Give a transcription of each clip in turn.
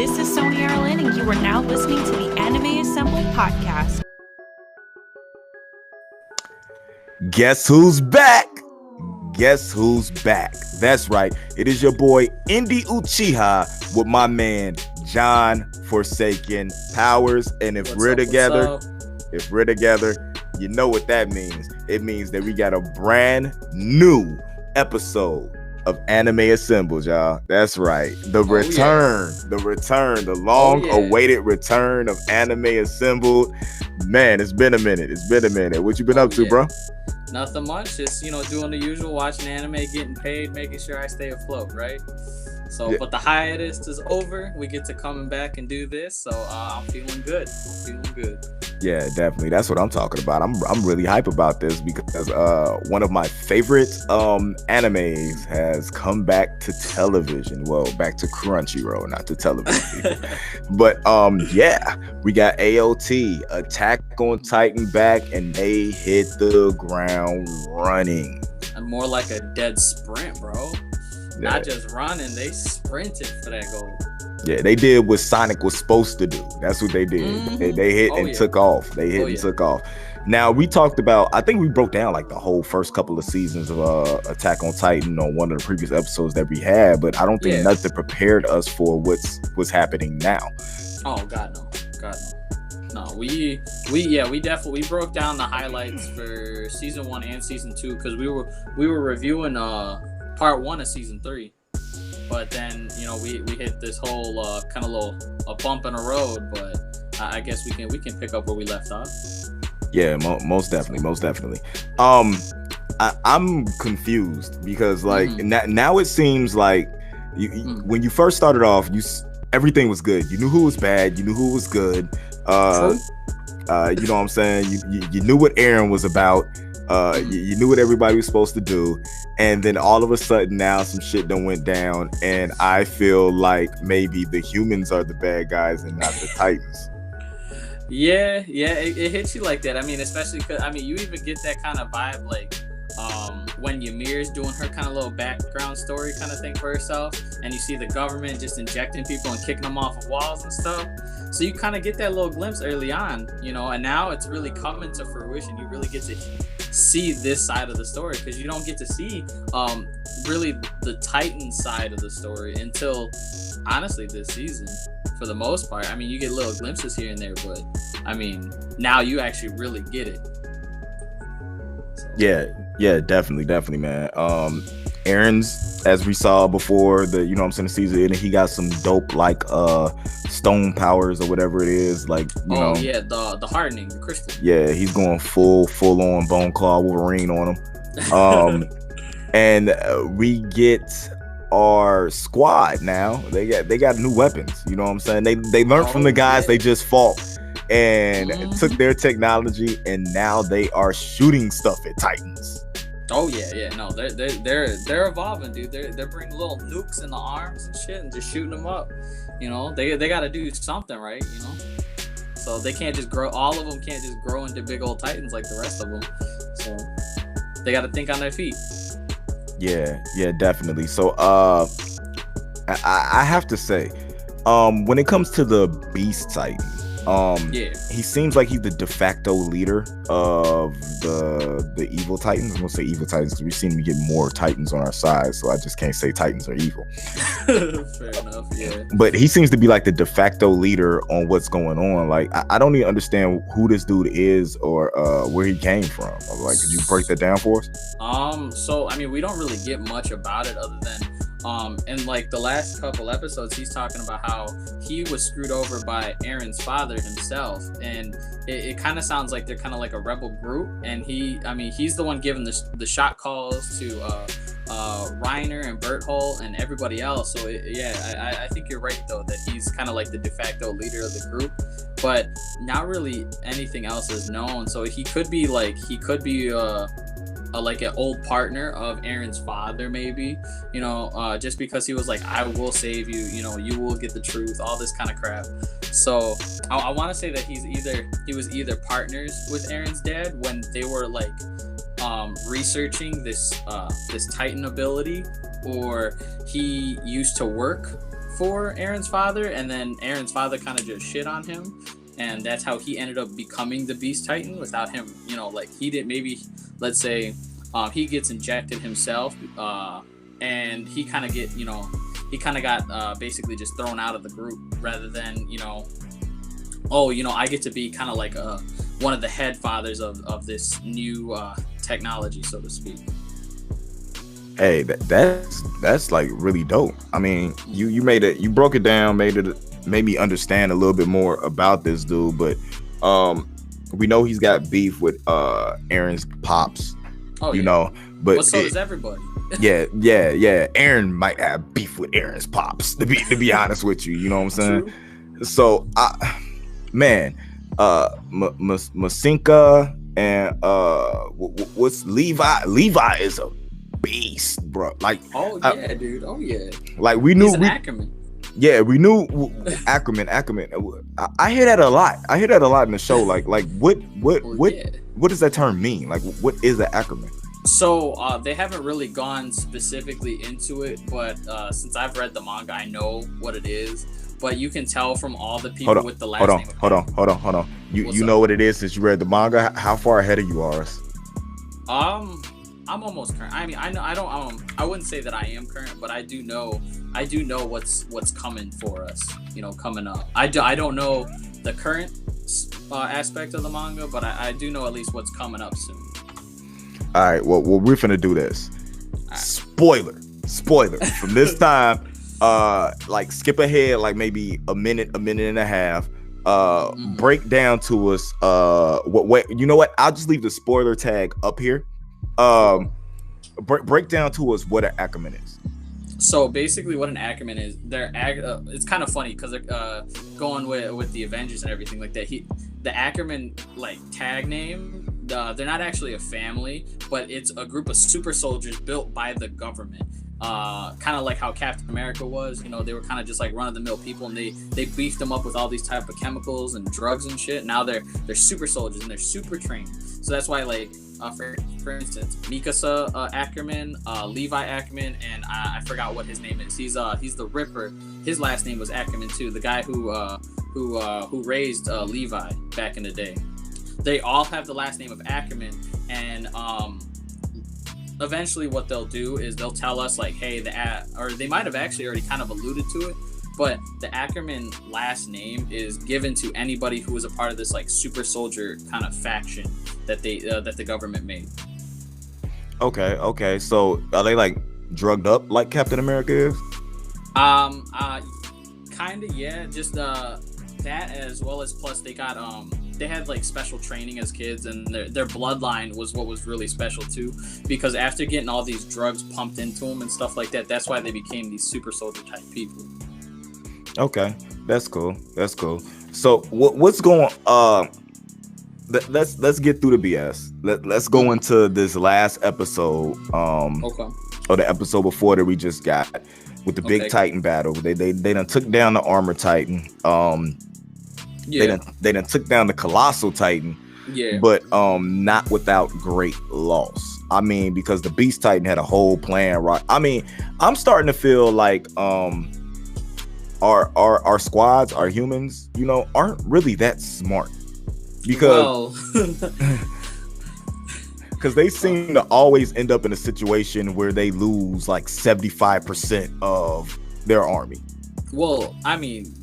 This is Sony Arlen, and you are now listening to the Anime Assemble podcast. Guess who's back? Guess who's back? That's right. It is your boy Indy Uchiha with my man John Forsaken Powers. And if we're together, you know what that means. It means that we got a brand new episode of Anime Assembled, y'all. That's right. The long-awaited return of Anime Assembled. Man, it's been a minute. What you been up to, bro? Nothing much. Just, doing the usual, watching anime, getting paid, making sure I stay afloat, right? So, yeah. But the hiatus is over. We get to coming back and do this. So, I'm feeling good. Yeah, definitely. That's what I'm talking about. I'm really hype about this because one of my favorite animes has come back to television. Well, back to Crunchyroll, not to television. But yeah, we got AOT, Attack on Titan back, and they hit the ground running. And more like a dead sprint, bro. Yeah. Not just running, they sprinted for that goal. Yeah, they did what Sonic was supposed to do. That's what they did. Mm-hmm. They hit and took off. Took off. Now, we talked about, I think we broke down like the whole first couple of seasons of Attack on Titan on one of the previous episodes that we had, but I don't think nothing prepared us for what's happening now. Oh, God, no. No, we definitely broke down the highlights for season 1 and season 2 because we were reviewing part 1 of season 3. But then, we hit this whole kind of a bump in the road. But I guess we can pick up where we left off. Yeah, most definitely. I'm confused because now it seems like when you first started off, everything was good. You knew who was bad. You knew who was good. You know what I'm saying? You knew what Eren was about. You knew what everybody was supposed to do, and then all of a sudden now some shit done went down, and I feel like maybe the humans are the bad guys and not the Titans. Yeah, it hits you like that. I mean, especially because you even get that kind of vibe when Ymir's doing her kind of little background story kind of thing for herself, and you see the government just injecting people and kicking them off of walls and stuff. So you kind of get that little glimpse early on, and now it's really coming to fruition. You really get to see this side of the story because you don't get to see really the Titan side of the story until honestly this season for the most part. You get little glimpses here and there, but now you actually really get it. So. Yeah, definitely, man. Eren's, as we saw before the season, and he got some dope stone powers or whatever it is, the hardening, the crystal. Yeah, he's going full on Bone Claw Wolverine on him. And we get our squad now. They got new weapons. You know what I'm saying? They learned from the guys they just fought and took their technology, and now they are shooting stuff at Titans. Oh yeah. No, they're evolving, dude. They're bringing little nukes in the arms and shit, and just shooting them up. They got to do something, right? So they can't just grow. All of them can't just grow into big old Titans like the rest of them. So they got to think on their feet. Yeah, definitely. So I have to say, when it comes to the Beast Titan, he seems like he's the de facto leader of the evil Titans. I'm gonna say evil Titans because we seem to get more Titans on our side, so I just can't say Titans are evil. Fair enough, yeah. But he seems to be like the de facto leader on what's going on. Like I don't even understand who this dude is or where he came from. Could you break that down for us? So we don't really get much about it other than in the last couple episodes, he's talking about how he was screwed over by Eren's father himself, and it kind of sounds like they're kind of like a rebel group, and he's the one giving the shot calls to Reiner and Berthold and everybody else. So I think you're right though that he's kind of like the de facto leader of the group, but not really anything else is known. So he could be like an old partner of Eren's father, maybe, just because he was like, I will save you, you will get the truth, all this kind of crap. So I want to say that he was either partners with Eren's dad when they were researching this Titan ability, or he used to work for Aaron's father, and then Aaron's father kind of just shit on him, and that's how he ended up becoming the Beast Titan without him, like he didn't, maybe, let's say, he gets injected himself, and he kind of got basically just thrown out of the group, rather than, I get to be kind of like one of the head fathers of this new technology, so to speak. Hey, that's like really dope. I mean, you broke it down, made me understand a little bit more about this dude. But we know he's got beef with Aaron's pops. Oh, but well, so does everybody. yeah. Aaron might have beef with Aaron's pops. To be honest with you, you know what I'm saying? True. So, Masinka and what's Levi? Levi is a beast, bro. Like, dude. Oh yeah. Like we knew Ackerman. Yeah, we knew Ackerman. I hear that a lot. In the show. Like what does that term mean? Like, what is an Ackerman? So they haven't really gone specifically into it, but since I've read the manga, I know what it is. But you can tell from all the people with the last name. Hold on. You know what it is since you read the manga. How far ahead of you are? I'm almost current. I mean, I wouldn't say that I am current, but I do know what's coming for us. Coming up. I don't know the current aspect of the manga, but I do know at least what's coming up soon. All right. Well, we're finna do this. Right. Spoiler. From this time, like skip ahead, like maybe a minute and a half. Break down to us. What? You know what? I'll just leave the spoiler tag up here. Break down to us what an Ackerman is. So basically, what an Ackerman is, it's kind of funny because they're going with the Avengers and everything like that. The Ackerman like tag name. They're not actually a family, but it's a group of super soldiers built by the government. Kind of like how Captain America was. They were kind of just like run-of-the-mill people, and they beefed them up with all these type of chemicals and drugs and shit. Now they're super soldiers and they're super trained. So that's why, like, for instance, Mikasa Ackerman, Levi Ackerman, and I forgot what his name is. He's the Ripper. His last name was Ackerman too. The guy who raised Levi back in the day. They all have the last name of Ackerman, and eventually what they'll do is they'll tell us like, hey, or they might have actually already kind of alluded to it, but the Ackerman last name is given to anybody who was a part of this like super soldier kind of faction that the government made. Okay. So are they like drugged up like Captain America is? Kinda, yeah. Just that, as well as plus they got they had like special training as kids, and their bloodline was what was really special too, because after getting all these drugs pumped into them and stuff like that, that's why they became these super soldier type people. Okay, that's cool. So what's going let's get through the BS. Let's go into this last episode or the episode before that we just got with the big Titan battle. They done took down the armor Titan. They done took down the colossal Titan, but not without great loss. I mean, because the Beast Titan had a whole plan, right? I mean, I'm starting to feel like our squads, our humans, aren't really that smart, because they seem to always end up in a situation where they lose like 75% of their army. Well, I mean,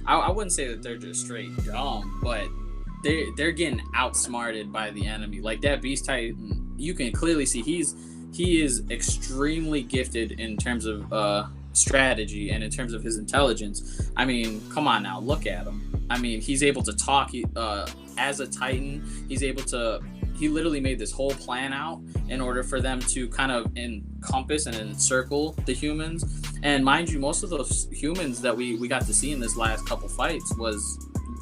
I wouldn't say that they're just straight dumb, but they're getting outsmarted by the enemy. Like that Beast Titan, you can clearly see he is extremely gifted in terms of strategy and in terms of his intelligence. I mean, come on now, look at him. I mean, he's able to talk as a Titan. He literally made this whole plan out in order for them to kind of encompass and encircle the humans. And mind you, most of those humans that we got to see in this last couple fights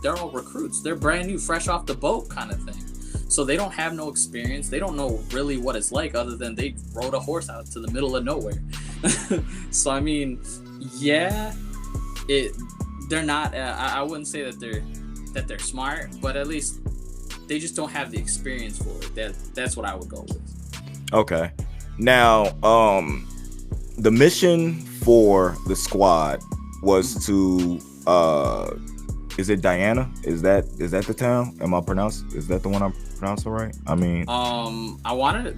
they're all recruits. They're brand new, fresh off the boat kind of thing. So they don't have no experience. They don't know really what it's like, other than they rode a horse out to the middle of nowhere. So I mean, yeah, they're not. I wouldn't say that they're smart, but at least they just don't have the experience for it. That's what I would go with. Okay. Now, the mission for the squad was to is it Diana? Is that the town? Is that the one I'm pronouncing right? I mean,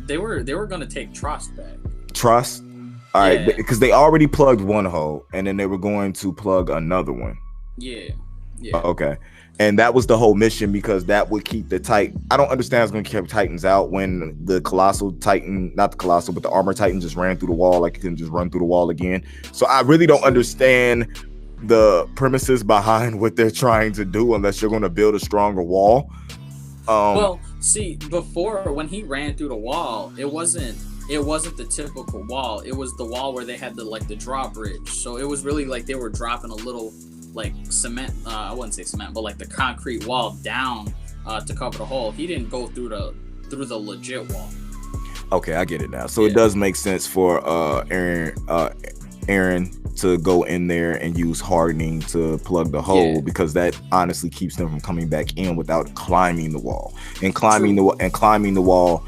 they were gonna take Trust back. Trust. All right, because they already plugged one hole, and then they were going to plug another one. Yeah. Okay, and that was the whole mission, because that would keep the Titan. I don't understand it's going to keep Titans out when the Colossal Titan, not the Colossal, but the Armor Titan just ran through the wall. Like, you can just run through the wall again. So I really don't understand the premises behind what they're trying to do, unless you're going to build a stronger wall. Well, see, before, when he ran through the wall, it wasn't the typical wall. It was the wall where they had the drawbridge. So it was really like they were dropping a little like cement. I wouldn't say cement, but like the concrete wall down to cover the hole. He didn't go through the legit wall. Okay, I get it now. So it does make sense for Aaron to go in there and use hardening to plug the hole, because that honestly keeps them from coming back in without climbing the wall. And climbing the wall,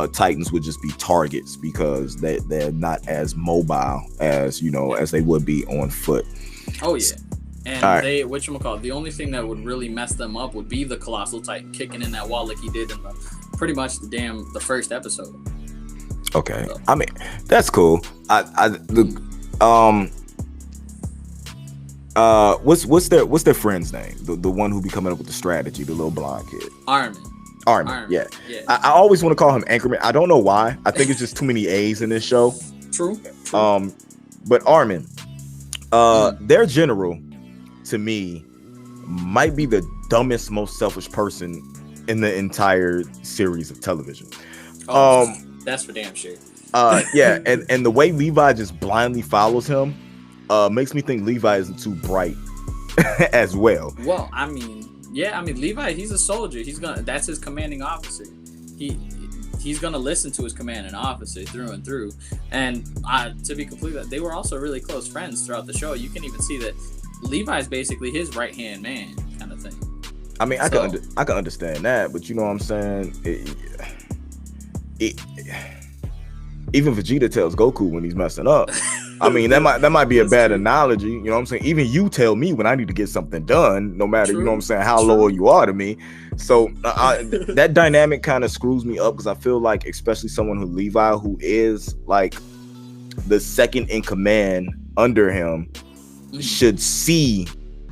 Titans would just be targets, because they're not as mobile as as they would be on foot. Oh yeah. And the only thing that would really mess them up would be the Colossal Titan kicking in that wall like he did in pretty much the first episode. Okay, so. I mean, that's cool. What's their friend's name? The one who be coming up with the strategy, the little blonde kid. Armin. Yeah. I always want to call him Anchorman. I don't know why. I think it's just too many A's in this show. True. But Armin, their general, to me, might be the dumbest, most selfish person in the entire series of television. That's for damn sure. Yeah, and the way Levi just blindly follows him makes me think Levi isn't too bright as well. Well, I mean, Levi, he's a soldier. That's his commanding officer. He's gonna listen to his commanding officer through and through. And to be completely, they were also really close friends throughout the show. You can even see that Levi's basically his right hand man, kind of thing. I mean, I can understand that, but you know what I'm saying? Even Vegeta tells Goku when he's messing up. I mean, that might be a bad analogy. You know what I'm saying? Even you tell me when I need to get something done, no matter, you know what I'm saying, how loyal you are to me. So that dynamic kind of screws me up, because I feel like, especially someone who Levi, who is like the second in command under him, should see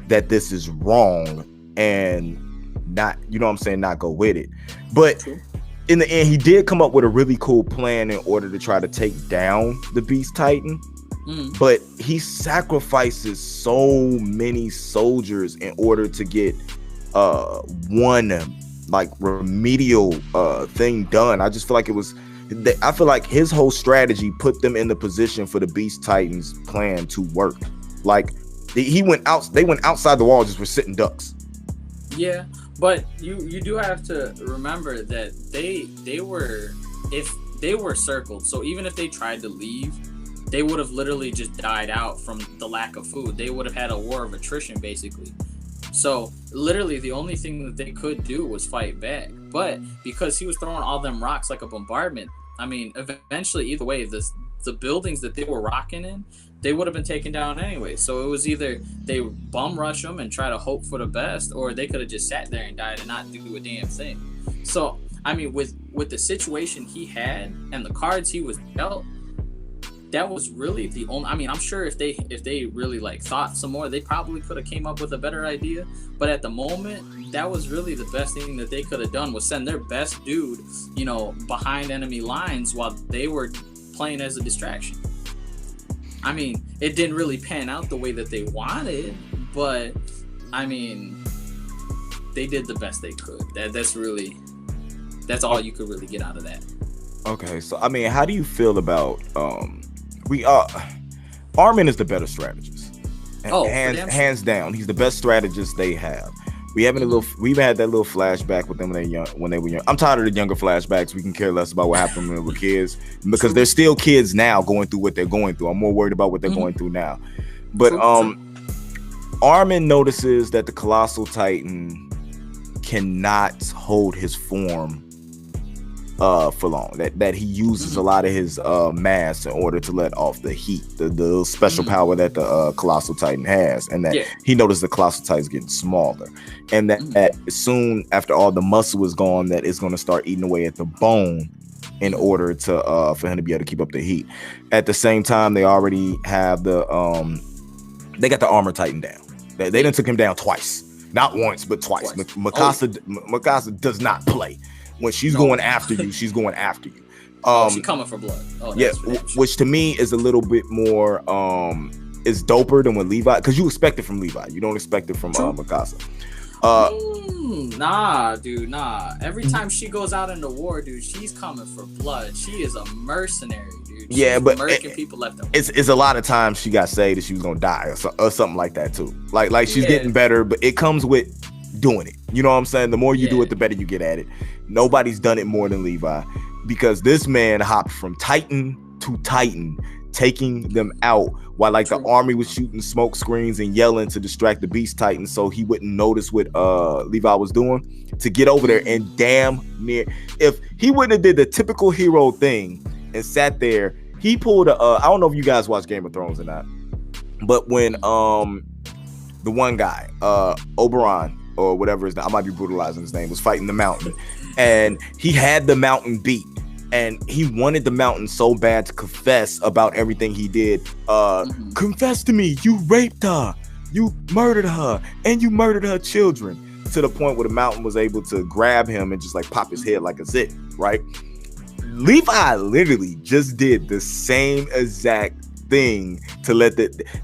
that this is wrong and not, you know what I'm saying, not go with it. But in the end, he did come up with a really cool plan in order to try to take down the Beast Titan. But he sacrifices so many soldiers in order to get one like remedial thing done. I just feel like I feel like his whole strategy put them in the position for the Beast Titan's plan to work. Like they went outside the wall, just were sitting ducks. Yeah, but you do have to remember that they were circled. So even if they tried to leave, they would have literally just died out from the lack of food. They would have had a war of attrition, basically. So literally the only thing that they could do was fight back. But because he was throwing all them rocks like a bombardment, I mean, eventually, either way, the buildings that they were rocking in, they would have been taken down anyway. So it was either they bum rush them and try to hope for the best, or they could have just sat there and died and not do a damn thing. So, I mean, with the situation he had and the cards he was dealt, that was really the only. I mean, I'm sure if they really like thought some more, they probably could have came up with a better idea. But at the moment, that was really the best thing that they could have done, was send their best dude, behind enemy lines while they were playing as a distraction. I mean, it didn't really pan out the way that they wanted, but I mean, they did the best they could. That's all you could really get out of that. Okay, so I mean, how do you feel about Armin is the better strategist. Hands down, he's the best strategist they have. We've had that little flashback with them when they were young. I'm tired of the younger flashbacks. We can care less about what happened when they were kids, because they're still kids now going through what they're going through. I'm more worried about what they're going through now. But Armin notices that the Colossal Titan cannot hold his form for long. That he uses a lot of his mass in order to let off the heat, the special power that the Colossal Titan has, and that he noticed the Colossal Titan's getting smaller, and that soon after all the muscle is gone, that it's going to start eating away at the bone in order to for him to be able to keep up the heat. At the same time, they already have they got the Armor Titan down. They done took him down twice, not once but twice. Mikasa does not play. When she's going after you, she's going after you. She's coming for blood. Which to me is a little bit more is doper than what Levi, because you expect it from Levi. You don't expect it from Mikasa. Nah, dude, nah. Every time she goes out into war, dude, she's coming for blood. She is a mercenary, dude. She's but murking people left and right. It's a lot of times she got say that she was gonna die or something like that too. Like she's getting better, but it comes with doing it. You know what I'm saying? The more you do it, the better you get at it. Nobody's done it more than Levi, because this man hopped from Titan to Titan, taking them out while the army was shooting smoke screens and yelling to distract the Beast Titan so he wouldn't notice what Levi was doing, to get over there and damn near, if he wouldn't have did the typical hero thing and sat there, he pulled I don't know if you guys watch Game of Thrones or not, but when the one guy, Oberon or whatever his name, I might be brutalizing his name, was fighting the mountain, and he had the mountain beat, and he wanted the mountain so bad to confess about everything he did. Confess to me, you raped her, you murdered her, and you murdered her children, to the point where the mountain was able to grab him and just pop his head like a zit, right? Levi literally just did the same exact thing to let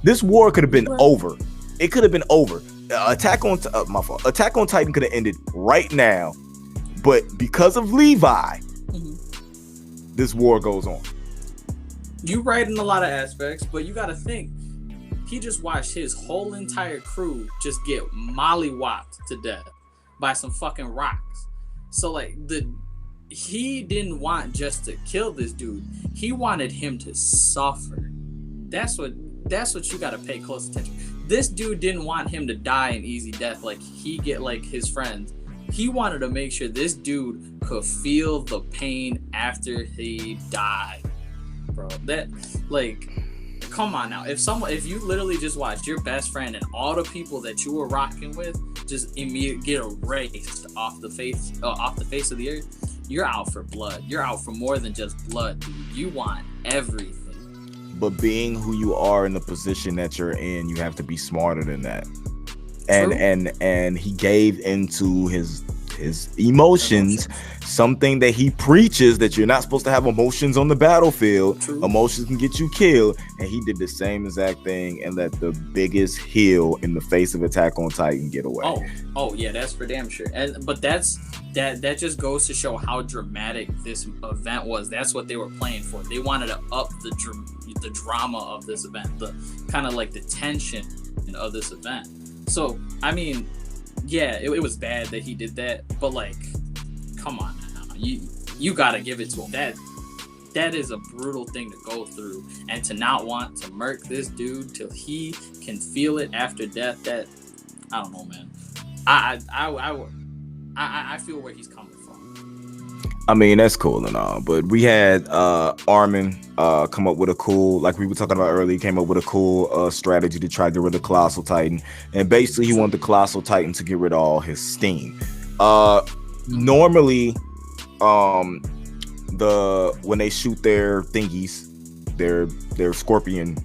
this war could have been over. It could have been over. Attack on Titan could have ended right now, but because of Levi, this war goes on. You right in a lot of aspects, but you got to think, he just watched his whole entire crew just get mollywopped to death by some fucking rocks. So he didn't want just to kill this dude. He wanted him to suffer. That's what you got to pay close attention. This dude didn't want him to die an easy death like he get his friends. He wanted to make sure this dude could feel the pain after he died, bro. That come on now. If you literally just watched your best friend and all the people that you were rocking with just immediately get erased off the face of the earth, you're out for blood. You're out for more than just blood, dude. You want everything. But being who you are in the position that you're in, you have to be smarter than that. And he gave into his emotions, something that he preaches, that you're not supposed to have emotions on the battlefield. True. Emotions can get you killed, and he did the same exact thing and let the biggest heel in the face of Attack on Titan get away. Oh yeah, that's for damn sure. But that just goes to show how dramatic this event was. That's what they were playing for. They wanted to up the drama of this event, the kind of the tension of this event. So I mean, yeah, it was bad that he did that, but come on now, you gotta give it to him. That is a brutal thing to go through, and to not want to murk this dude till he can feel it after death. That, I don't know, man. I feel where he's coming from. I mean, that's cool and all, but we had Armin come up with a cool, like we were talking about earlier, came up with a cool strategy to try to get rid of the Colossal Titan, and basically he wanted the Colossal Titan to get rid of all his steam. Normally, when they shoot their thingies, their scorpion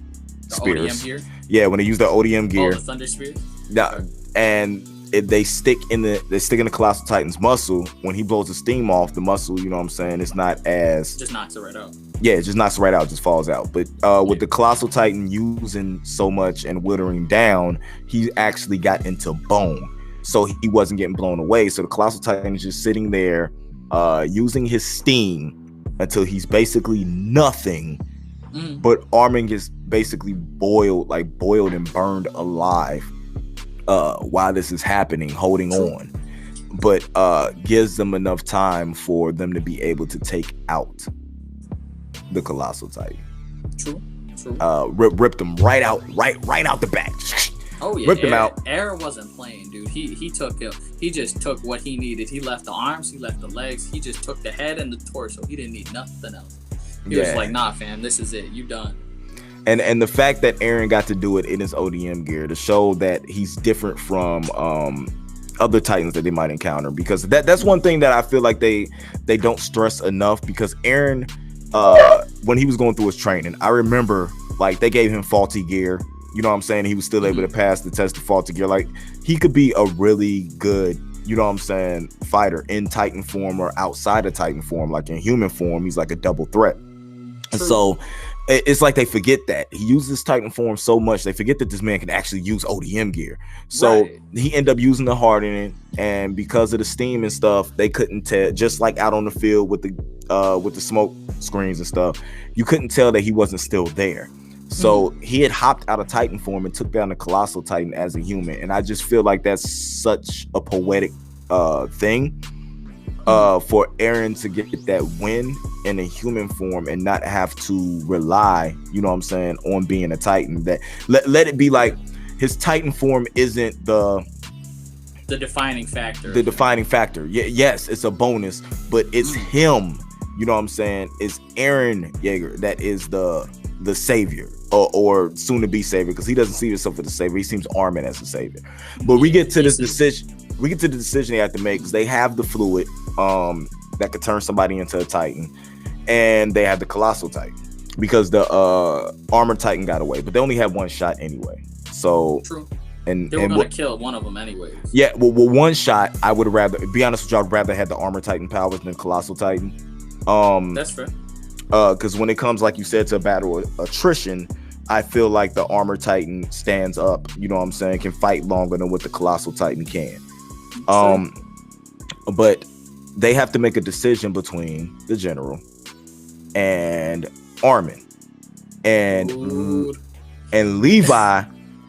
spears. ODM gear? Yeah, when they use the ODM gear. Oh, the thunder spears? Yeah, and they stick in the Colossal Titan's muscle. When he blows the steam off the muscle, you know what I'm saying, it's not as, just knocks it right out. Yeah, it just knocks it right out, just falls out. But with the Colossal Titan using so much and withering down, he actually got into bone, so he wasn't getting blown away. So the Colossal Titan is just sitting there using his steam until he's basically nothing. But Armin gets basically boiled and burned alive while this is happening, holding on, but gives them enough time for them to be able to take out the Colossal Titan. True. Ripped them right out the back. Oh yeah, ripped him out. Aaron wasn't playing, dude. He took him. He just took what he needed. He left the arms. He left the legs. He just took the head and the torso. He didn't need nothing else. He was like, nah, fam, this is it. You done. And the fact that Aaron got to do it in his ODM gear to show that he's different from other Titans that they might encounter, because that's one thing that I feel like they don't stress enough, because Aaron, when he was going through his training, I remember like they gave him faulty gear. You know what I'm saying? He was still able to pass the test of faulty gear. Like he could be a really good, you know what I'm saying, fighter in Titan form or outside of Titan form. Like in human form, he's like a double threat. And so it's like they forget that he uses Titan form so much, they forget that this man can actually use ODM gear. So he ended up using the hardening, and because of the steam and stuff, they couldn't tell. Just like out on the field with the smoke screens and stuff, you couldn't tell that he wasn't still there. So he had hopped out of Titan form and took down the Colossal Titan as a human, and I just feel like that's such a poetic thing for Aaron to get that win in a human form and not have to rely, you know what I'm saying, on being a Titan. That let it be like his Titan form isn't the defining factor. The defining factor. Yes, it's a bonus, but it's him. You know what I'm saying? It's Aaron Yeager that is the savior, or soon to be savior, because he doesn't see himself as a savior. He seems Armin as a savior. But we get to this decision. We get to the decision they have to make, because they have the fluid that could turn somebody into a Titan, and they have the Colossal Titan, because the Armored Titan got away, but they only had one shot anyway. So true. And they were gonna kill one of them anyways. Yeah, well, one shot. I would have rather, be honest with you, I'd rather had the Armored Titan powers than Colossal Titan. That's fair. Because when it comes, like you said, to a battle attrition, I feel like the Armored Titan stands up. You know what I'm saying? Can fight longer than what the Colossal Titan can. But they have to make a decision between the General and Armin, and Levi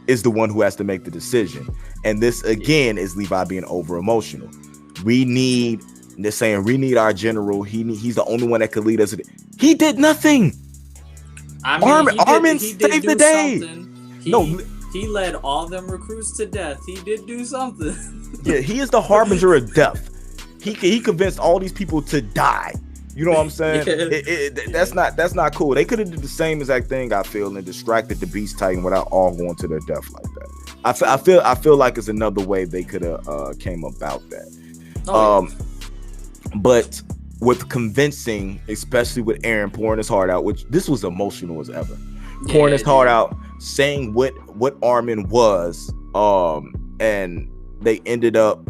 is the one who has to make the decision. And this again is Levi being over emotional. They're saying we need our general. He's the only one that could lead us. He did nothing. I mean, Armin saved the day. He led all them recruits to death. He did do something. Yeah, he is the harbinger of death. He convinced all these people to die. You know what I'm saying? That's not cool. They could have did the same exact thing, I feel, and distracted the Beast Titan without all going to their death like that. I feel like it's another way they could have came about that. But with convincing, especially with Aaron pouring his heart out, which this was emotional as ever, pouring his heart out, saying what Armin was, and they ended up.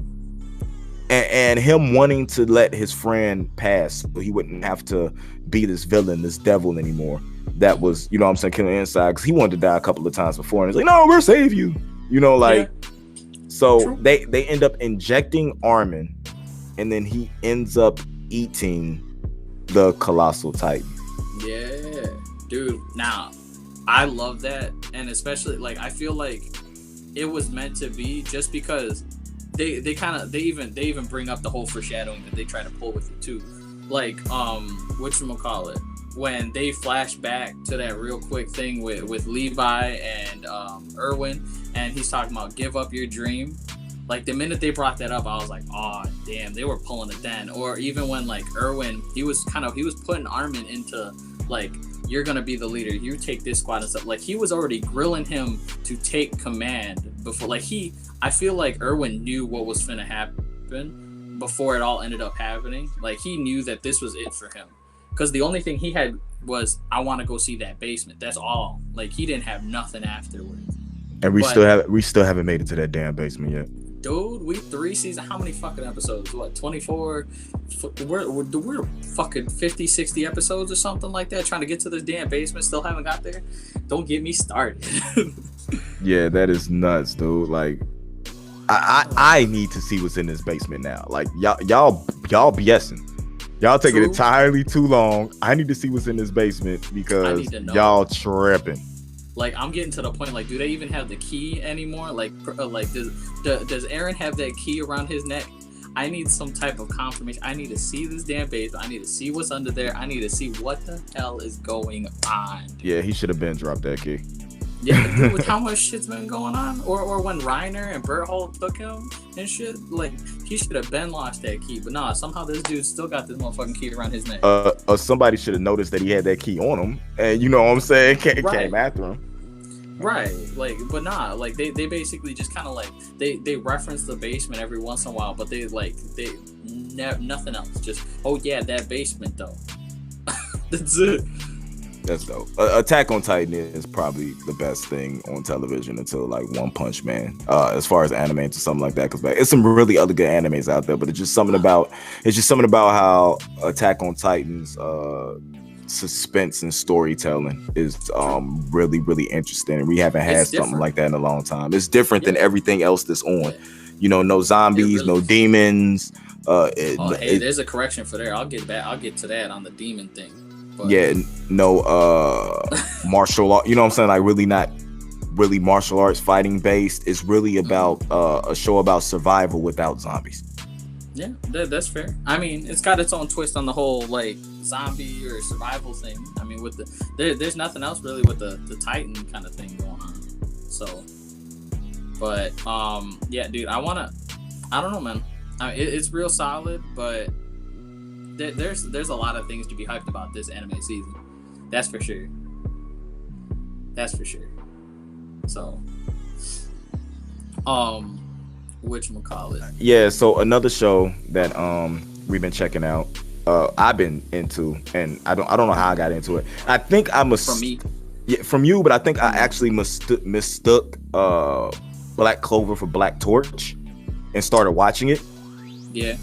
And him wanting to let his friend pass so he wouldn't have to be this villain, this devil anymore. That was, you know what I'm saying, killing inside, because he wanted to die a couple of times before. And he's like, no, we'll save you. You know, like, so true. They end up injecting Armin, and then he ends up eating the Colossal Titan. Yeah, dude. Now, I love that. And especially, like, I feel like it was meant to be, just because they even bring up the whole foreshadowing that they try to pull with it too, like whatchamacallit, when they flash back to that real quick thing with Levi and Erwin, and he's talking about give up your dream. Like the minute they brought that up, I was like, oh damn, they were pulling it then. Or even when like Erwin, he was putting Armin into like, you're gonna be the leader, you take this squad and stuff. Like he was already grilling him to take command before. Like I feel like Erwin knew what was finna happen before it all ended up happening. Like he knew that this was it for him, because the only thing he had was, I want to go see that basement. That's all. Like he didn't have nothing afterwards. And we still haven't made it to that damn basement yet. Dude, we 3 seasons. How many fucking episodes? What, 24? We're fucking 50, 60 episodes or something like that, trying to get to this damn basement. Still haven't got there. Don't get me started. Yeah, that is nuts, dude. Like, I need to see what's in this basement now. Like, y'all BSing. Y'all taking entirely too long. I need to see what's in this basement, because y'all tripping. Like, I'm getting to the point, like, do they even have the key anymore? Like does Aaron have that key around his neck? I need some type of confirmation. I need to see this damn basement. I need to see what's under there. I need to see what the hell is going on. Yeah, he should have been dropped that key. Yeah, with how much shit's been going on, or when Reiner and Berthold took him and shit, like he should have been lost that key, but nah, somehow this dude still got this motherfucking key around his neck. Somebody should have noticed that he had that key on him, and you know what I'm saying, came after him. Right, like, but nah, like they basically just kind of like they reference the basement every once in a while, but they nothing else. Just that basement though. That's it. That's dope. Attack on Titan is probably the best thing on television until like One Punch Man, as far as anime and something like that. Because it's some really other good animes out there, but it's just something about how Attack on Titan's suspense and storytelling is really, really interesting, and we haven't had something like that in a long time. It's different than everything else that's on. You know, no zombies, no demons. There's a correction for there. I'll get to that on the demon thing. But. Yeah, no martial art. You know what I'm saying? Like really not really martial arts fighting based. It's really about a show about survival without zombies. Yeah, that's fair. I mean, it's got its own twist on the whole like zombie or survival thing. I mean, with there's nothing else really with the Titan kind of thing going on. So, but yeah, dude, I don't know, man. It's real solid, but. There's a lot of things to be hyped about this anime season. That's for sure. So, whatchamacallit? Yeah, so another show that we've been checking out, I've been into, and I don't know how I got into it. I think I must from me. Yeah, from you, but I think I actually mistook Black Clover for Black Torch and started watching it. Yeah.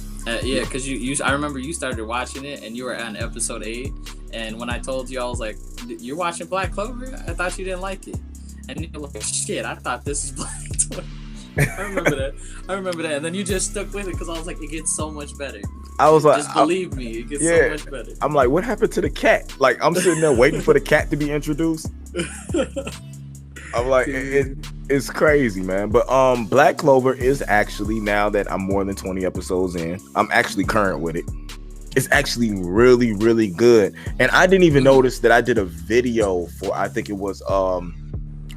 Yeah, because I remember you started watching it and you were on episode 8, and when I told you, I was like, "You're watching Black Clover? I thought you didn't like it." And you're like, "Shit, I thought this is Black Clover." I remember that, and then you just stuck with it because I was like, "It gets so much better." I was like, "Just believe me, it gets so much better." I'm like, "What happened to the cat?" Like I'm sitting there waiting for the cat to be introduced. I'm like, it's crazy, man. But Black Clover is actually, now that I'm more than 20 episodes in, I'm actually current with it. It's actually really, really good. And I didn't even notice that I did a video for, I think it was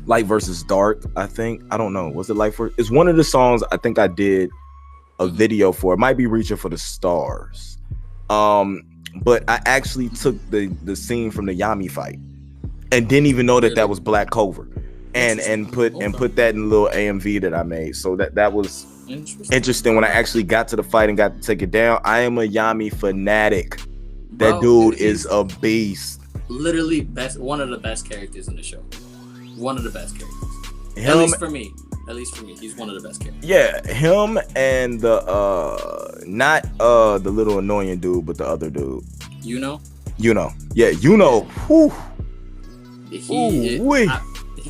Light versus Dark, I think. I don't know. Was it Light for? It's one of the songs I think I did a video for. It might be Reaching for the Stars. But I actually took the scene from the Yami fight and didn't even know that was Black Clover. And put that in a little AMV that I made. So that was interesting when I actually got to the fight and got to take it down. I am a Yami fanatic. That dude is a beast. Literally one of the best characters in the show. One of the best characters. At least for me, he's one of the best characters. Yeah, him and the not the little annoying dude, but the other dude. You know. Yeah, Whew.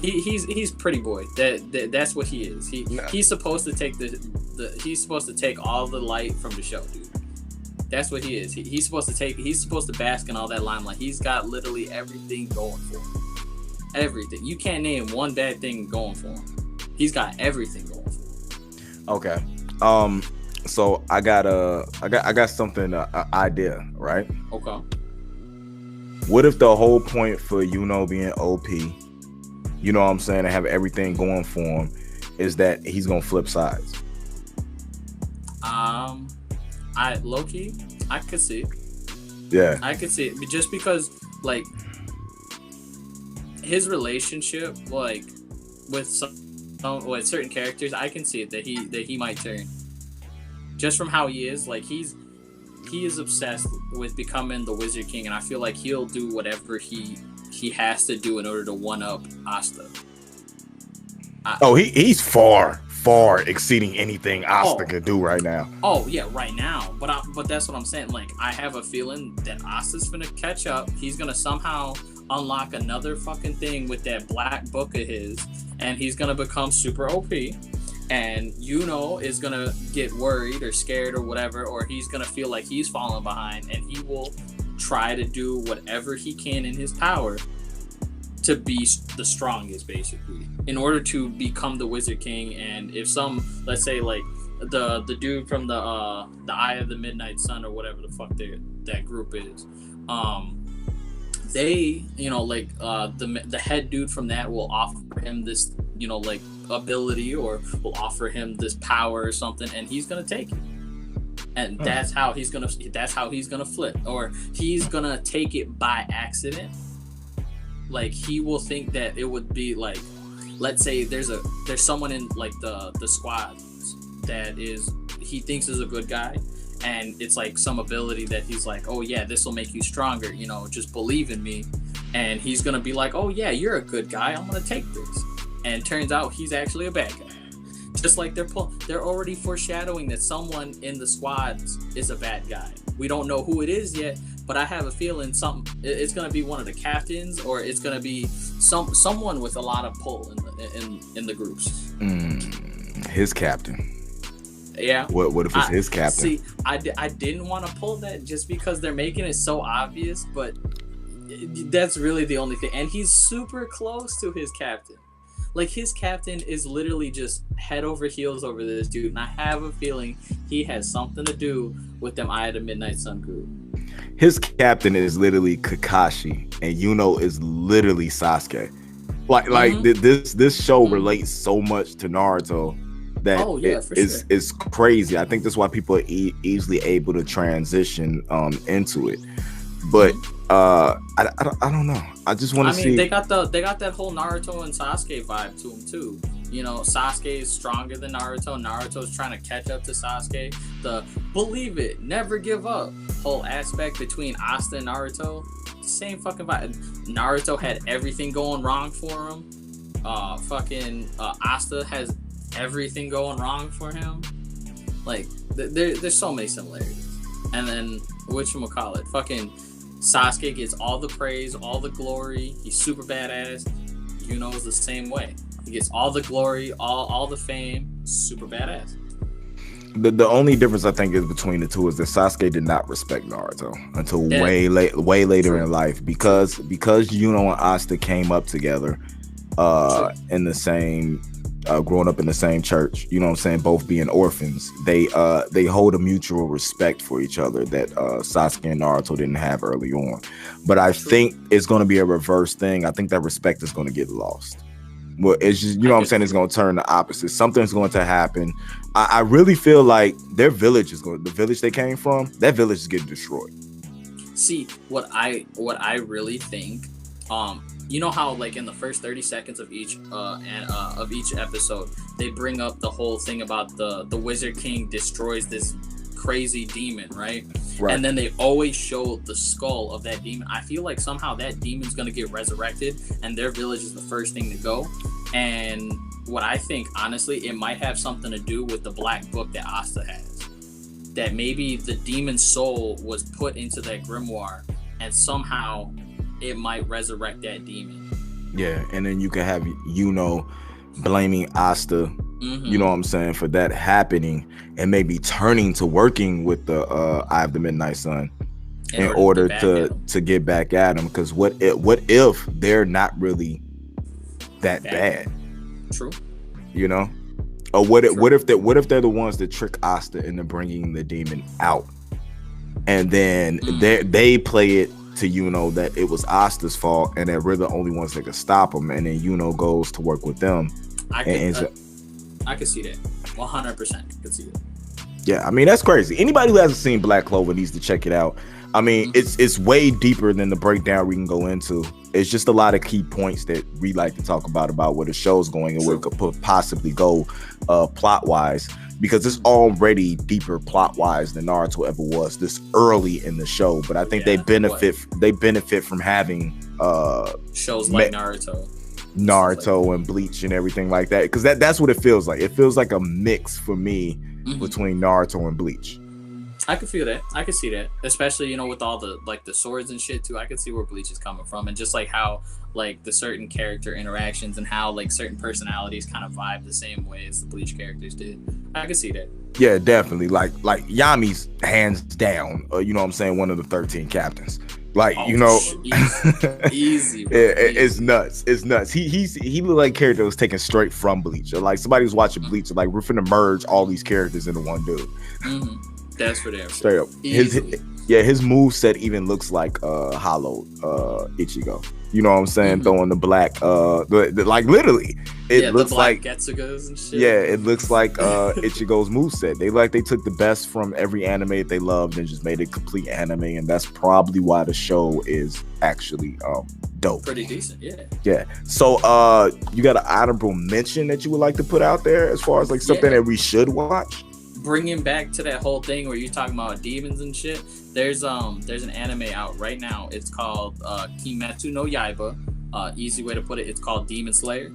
He's pretty boy. That's what he is. He's supposed to take he's supposed to take all the light from the show, dude. That's what he is. He's supposed to bask in all that limelight. He's got literally everything going for him. Everything. You can't name one bad thing going for him. He's got everything going for him. Okay. So I got something, idea, right? Okay. What if the whole point for being OP, you know what I'm saying, and have everything going for him, is that he's gonna flip sides? I low-key, I could see it. Yeah. I could see it just because, like, his relationship, like, with with certain characters, I can see it that he might turn. Just from how he is, like, he is obsessed with becoming the Wizard King, and I feel like he'll do whatever he has to do in order to one-up Asta. He's far exceeding anything Asta could do right now. Oh yeah, right now. But that's what I'm saying. Like, I have a feeling that Asta's gonna catch up. He's gonna somehow unlock another fucking thing with that black book of his, and he's gonna become super OP. And is gonna get worried or scared or whatever, or he's gonna feel like he's falling behind, and he will try to do whatever he can in his power to be the strongest, basically, in order to become the Wizard King. And if let's say like the dude from the Eye of the Midnight Sun or whatever the fuck that group is, they, like the head dude from that will offer him this, like ability, or will offer him this power or something, and he's gonna take it. And that's how he's gonna flip, or he's gonna take it by accident. Like, he will think that it would be like, let's say there's someone in like the squad that he thinks is a good guy, and it's like some ability that he's like, oh yeah, this will make you stronger, just believe in me. And he's gonna be like, oh yeah, you're a good guy, I'm gonna take this. And turns out he's actually a bad guy. Just like they're already foreshadowing that someone in the squads is a bad guy. We don't know who it is yet, but I have a feeling it's gonna be one of the captains, or it's gonna be someone with a lot of pull in the groups. His captain. Yeah. What if it's his captain? See, I didn't want to pull that just because they're making it so obvious, but that's really the only thing. And he's super close to his captain. Like, his captain is literally just head over heels over this dude, and I have a feeling he has something to do with them Eye of the Midnight Sun group. His captain is literally Kakashi, and Yuno is literally Sasuke. Like this show relates so much to Naruto that it's crazy. I think that's why people are easily able to transition into it. But I don't know. I just want to see. They got that whole Naruto and Sasuke vibe to them too. Sasuke is stronger than Naruto. Naruto's trying to catch up to Sasuke. The believe it, never give up whole aspect between Asta and Naruto. Same fucking vibe. Naruto had everything going wrong for him. Asta has everything going wrong for him. Like, there's so many similarities. And then whatchamacallit, fucking Sasuke gets all the praise, all the glory. He's super badass. Is the same way. He gets all the glory, all the fame. Super badass. The only difference I think is between the two is that Sasuke did not respect Naruto until way later in life, because Yuno and Asta came up together in the same growing up in the same church, both being orphans. They hold a mutual respect for each other that Sasuke and Naruto didn't have early on. But I think it's going to be a reverse thing. I think that respect is going to get lost. Well, it's just, it's going to turn the opposite. Something's going to happen. I really feel like the village they came from, that village is getting destroyed. See, what I really think, how like in the first 30 seconds of each episode, they bring up the whole thing about the Wizard King destroys this crazy demon, right? And then they always show the skull of that demon. I feel like somehow that demon's gonna get resurrected, and their village is the first thing to go. And what I think, honestly, it might have something to do with the black book that Asta has. That maybe the demon's soul was put into that grimoire, and somehow it might resurrect that demon. Yeah, and then you can have blaming Asta, for that happening, and maybe turning to working with the Eye of the Midnight Sun in order to get back at him. Because what if they're not really that bad? True. Or what if they're the ones that trick Asta into bringing the demon out, and then they play it to that it was Asta's fault, and that we're the only ones that could stop him, and then goes to work with them. I could see that 100%. Could see that. Yeah, that's crazy. Anybody who hasn't seen Black Clover needs to check it out. It's way deeper than the breakdown we can go into. It's just a lot of key points that we like to talk about where the show's going and where it could possibly go plot wise, because it's already deeper plot wise than Naruto ever was this early in the show. But I think they benefit from having shows like Naruto and Bleach and everything like that, because that's what it feels like. It feels like a mix for me between Naruto and Bleach. I could feel that. I could see that, especially with all the the swords and shit too. I could see where Bleach is coming from, and just like how the certain character interactions and how certain personalities kind of vibe the same way as the Bleach characters did. I could see that. Yeah, definitely. Like Yami's hands down. One of the 13 captains. Easy. It's nuts. It's nuts. He looked like a character that was taken straight from Bleach. Or like somebody was watching Bleach. We're finna merge all these characters into one dude. That's for damn straight up. Yeah, his move set even looks like Hollow Ichigo. You know what I'm saying? Throwing the black like literally it looks the black like Getsugas and shit. Yeah, it looks like Ichigo's moveset. They took the best from every anime they loved and just made it complete anime, and that's probably why the show is actually dope. Pretty decent, yeah. Yeah. So you got an honorable mention that you would like to put out there as far as like something that we should watch? Bringing back to that whole thing where you're talking about demons and shit, there's an anime out right now. It's called Kimetsu no Yaiba. Easy way to put it, it's called Demon Slayer.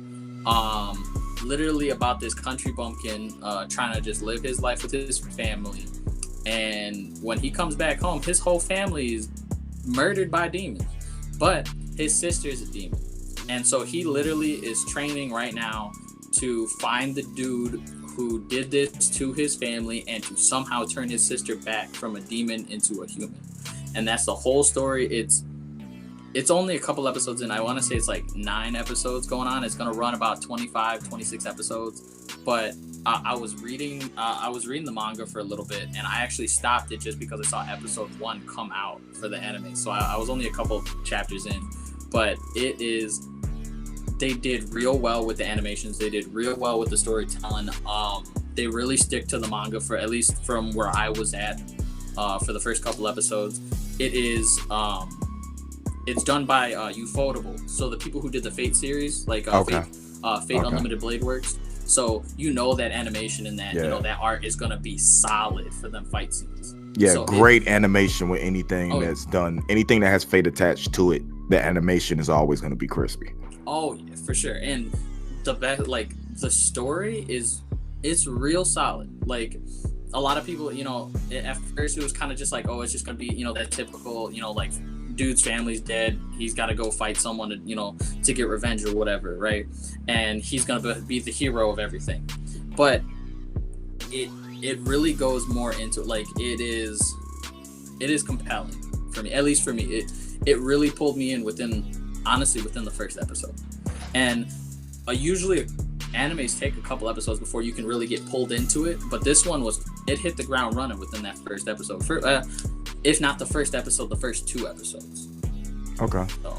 Literally about this country bumpkin trying to just live his life with his family, and when he comes back home, his whole family is murdered by demons, but his sister is a demon, and so he literally is training right now to find the dude who did this to his family and to somehow turn his sister back from a demon into a human. And that's the whole story. It's only a couple episodes in. I want to say it's like 9 episodes going on. It's going to run about 25, 26 episodes. But I was reading the manga for a little bit, and I actually stopped it just because I saw episode 1 come out for the anime. So I was only a couple chapters in. But they did real well with the animations. They did real well with the storytelling. They really stick to the manga, for at least from where I was at for the first couple episodes. It is it's done by Ufotable. So the people who did the Fate series, like Fate Unlimited Blade Works. So that animation and that that art is gonna be solid for them fight scenes. Yeah, so great animation with anything that's done. Anything that has Fate attached to it, the animation is always gonna be crispy. Oh yeah, for sure. And the best, like the story it's real solid. Like a lot of people, at first it was kind of just like, oh, it's just gonna be, that typical, like dude's family's dead, he's got to go fight someone to get revenge or whatever, right? And he's gonna be the hero of everything. But it really goes more into like it is compelling for me. At least for me, it really pulled me in within the first episode. And usually animes take a couple episodes before you can really get pulled into it, but this one it hit the ground running within that first episode. If not the first episode, the first 2 episodes. Okay. So.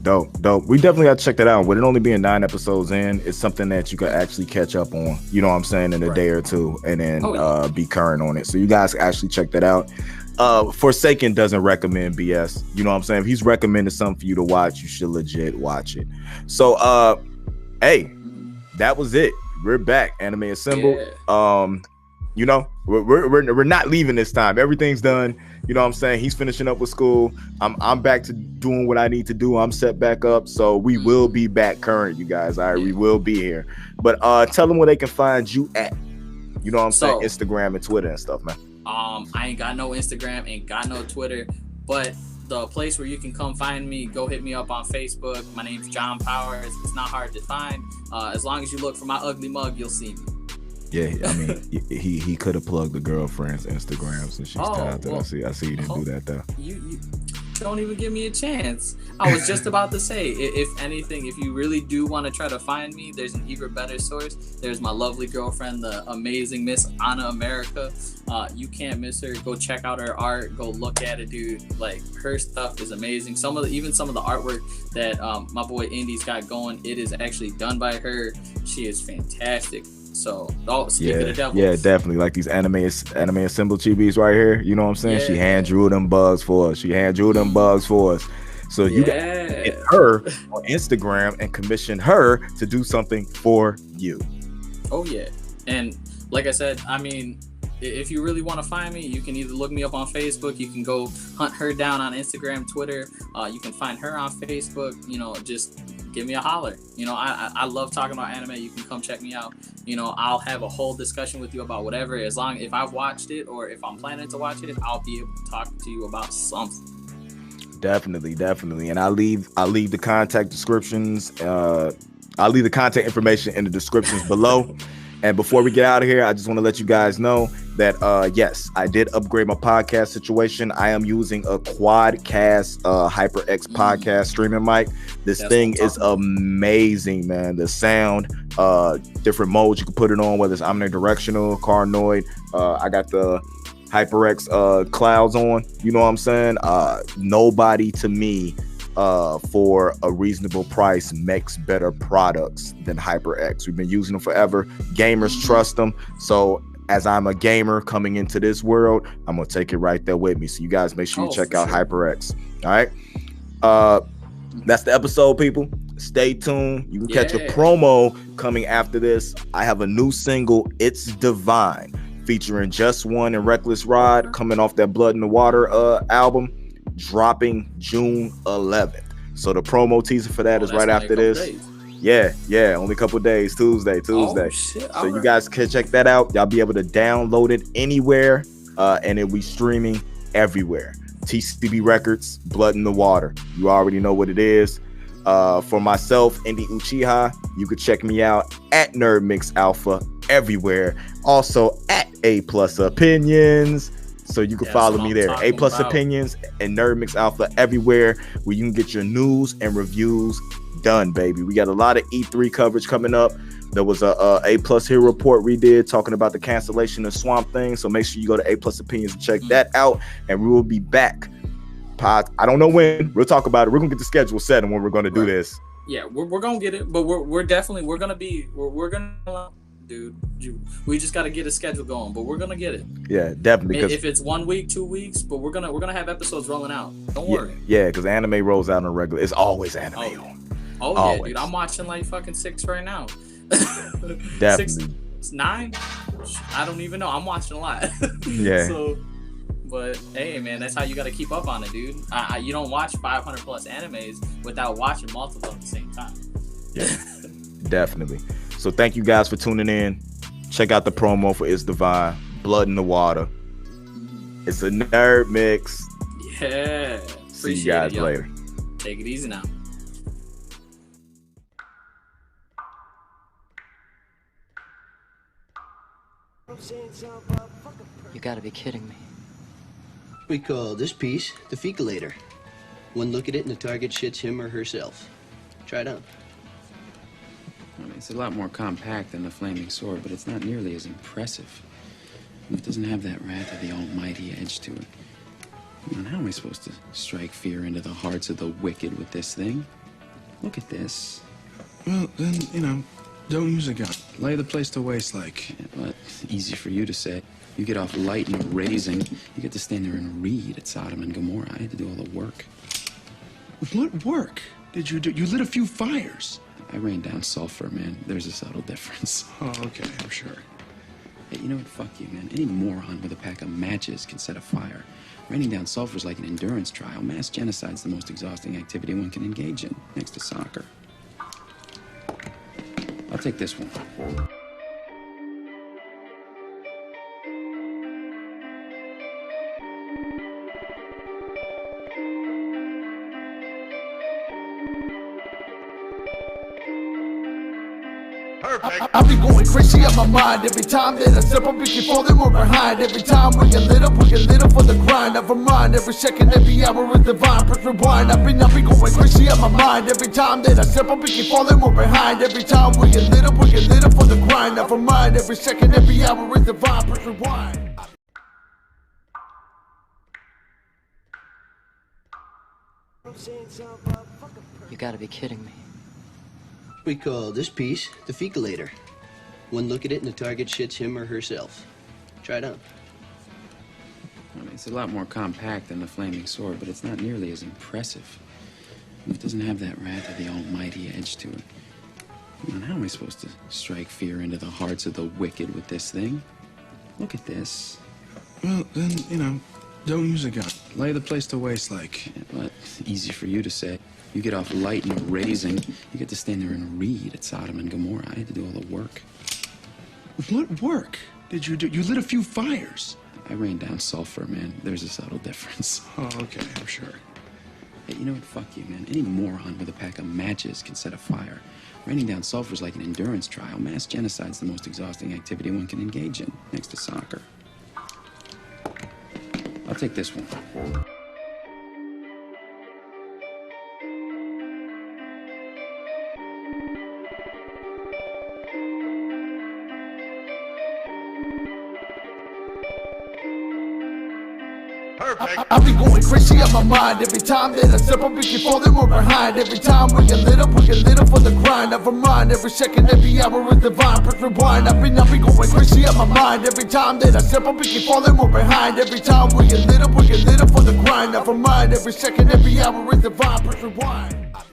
Dope. We definitely got to check that out. With it only being 9 episodes in, it's something that you could actually catch up on, you know what I'm saying, in a day or two, and then be current on it. So you guys actually check that out. Forsaken doesn't recommend BS. You know what I'm saying? If he's recommended something for you to watch, you should legit watch it. So, hey, that was it. We're back. Anime Assembled. Yeah. We're not leaving this time. Everything's done. You know what I'm saying? He's finishing up with school. I'm back to doing what I need to do. I'm set back up. So we will be back current, you guys. All right, we will be here. But tell them where they can find you at. You know what I'm saying? Instagram and Twitter and stuff, man. I ain't got no Instagram, ain't got no Twitter, but the place where you can come find me, go hit me up on Facebook. My name's John Powers. It's not hard to find. As long as you look for my ugly mug, you'll see me. Yeah, I mean, he could have plugged the girlfriend's Instagram since she's talented. Well, I see you didn't do that though. You don't even give me a chance. I was just about to say, if anything, if you really do want to try to find me, there's an even better source. There's my lovely girlfriend, the amazing Miss Anna America. You can't miss her. Go check out her art. Go look at it, dude. Like, her stuff is amazing. Some of the artwork that my boy Indy's got going, it is actually done by her. She is fantastic. So, speaking of the devil. Yeah, definitely. Like these anime assembled chibis right here. You know what I'm saying? Yeah. She hand drew them bugs for us. So you got to hit her on Instagram and commission her to do something for you. Oh, yeah. And like I said, I mean, if you really want to find me, you can either look me up on Facebook. You can go hunt her down on Instagram, Twitter. You can find her on Facebook. Just give me a holler. I love talking about anime. You can come check me out. I'll have a whole discussion with you about whatever. If I've watched it or if I'm planning to watch it, I'll be able to talk to you about something. Definitely. And I'll leave the contact descriptions. I'll leave the contact information in the descriptions below. And before we get out of here, I just want to let you guys know that, yes, I did upgrade my podcast situation. I am using a Quadcast HyperX podcast streaming mic. This thing is amazing, man. The sound, different modes you can put it on, whether it's omnidirectional, Carnoid. I got the HyperX clouds on. You know what I'm saying? Nobody to me for a reasonable price makes better products than HyperX. We've been using them forever. Gamers trust them. So as I'm a gamer coming into this world, I'm gonna take it right there with me. So you guys make sure you check out HyperX. All right. That's the episode, people. Stay tuned. You can catch a promo coming after this. I have a new single, It's Divine, featuring Just One and Reckless Rod, coming off that Blood in the Water album, dropping June 11th. So the promo teaser for that is right after this. Yeah, only a couple days. Tuesday. Oh, shit. So you guys can check that out. Y'all be able to download it anywhere, and it'll be streaming everywhere. TCB Records, Blood in the Water. You already know what it is. For myself, Indy Uchiha, you can check me out at Nerd Mix Alpha everywhere. Also at A Plus Opinions. So you can follow me there. A Plus Opinions and Nerd Mix Alpha everywhere, where you can get your news and reviews done, baby. We got a lot of E3 coverage coming up. There was a Plus Hero report we did talking about the cancellation of Swamp Thing. So make sure you go to A Plus Opinions and check that out. And we will be back. I don't know when. We'll talk about it. We're gonna get the schedule set and when we're gonna do this. Yeah, we're gonna get it, but we're gonna dude. We just gotta get a schedule going, but we're gonna get it. Yeah, definitely. If it's 1 week, 2 weeks, but we're gonna have episodes rolling out. Don't worry. Yeah, because anime rolls out on a regular. It's always anime on. Oh always. Yeah, dude. I'm watching like fucking 6 right now. Definitely. 6, 9? I don't even know. I'm watching a lot. Yeah. So, but hey, man, that's how you got to keep up on it, dude. You don't watch 500 plus animes without watching multiple at the same time. Yeah, definitely. So thank you guys for tuning in. Check out the promo for It's Divine, Blood in the Water. It's a nerd mix. Yeah. See you guys later. Take it easy now. You gotta be kidding me. We call this piece the fecalator. One look at it and the target shits him or herself. Try it on. I mean, it's a lot more compact than the flaming sword, but it's not nearly as impressive. It doesn't have that wrath of the almighty edge to it. I mean, how am I supposed to strike fear into the hearts of the wicked with this thing? Look at this. Well, then, don't use a gun. Lay the place to waste like. Yeah, well, easy for you to say. You get off light and raising. You get to stand there and read at Sodom and Gomorrah. I had to do all the work. What work did you do? You lit a few fires. I rained down sulfur, man. There's a subtle difference. Oh, okay, I'm sure. Hey, you know what? Fuck you, man. Any moron with a pack of matches can set a fire. Raining down sulfur is like an endurance trial. Mass genocide's the most exhausting activity one can engage in, next to soccer. I'll take this one. I be going crazy on my mind every time that I step up, we keep falling more behind. Every time we get lit up for the grind. Never mind, every second, every hour is divine. Press rewind. I be going crazy on my mind every time that I step up, we keep falling more behind. Every time we get lit up for the grind. Never mind, every second, every hour is divine. Press rewind. You gotta be kidding me. We call this piece the fecalator. One look at it and the target shits him or herself. Try it on. I mean, it's a lot more compact than the flaming sword, but it's not nearly as impressive. It doesn't have that wrath of the almighty edge to it. I mean, how am I supposed to strike fear into the hearts of the wicked with this thing? Look at this. Well, then, don't use a gun. Lay the place to waste like. Yeah, well, easy for you to say. You get off light and raising. You get to stand there and read at Sodom and Gomorrah. I had to do all the work. What work did you do? You lit a few fires. I rained down sulfur, man. There's a subtle difference. Oh, okay, I'm sure. Hey, you know what? Fuck you, man. Any moron with a pack of matches can set a fire. Raining down sulfur is like an endurance trial. Mass genocide's the most exhausting activity one can engage in, next to soccer. I'll take this one. I be going crazy on my mind every time that I step up, we keep falling more behind. Every time we get lit up for the grind. Never mind, every second, every hour is divine. Press rewind. I be going crazy on my mind every time that I step up, we keep falling more behind. Every time we get lit up for the grind. Never mind, every second, every hour is divine. Press rewind.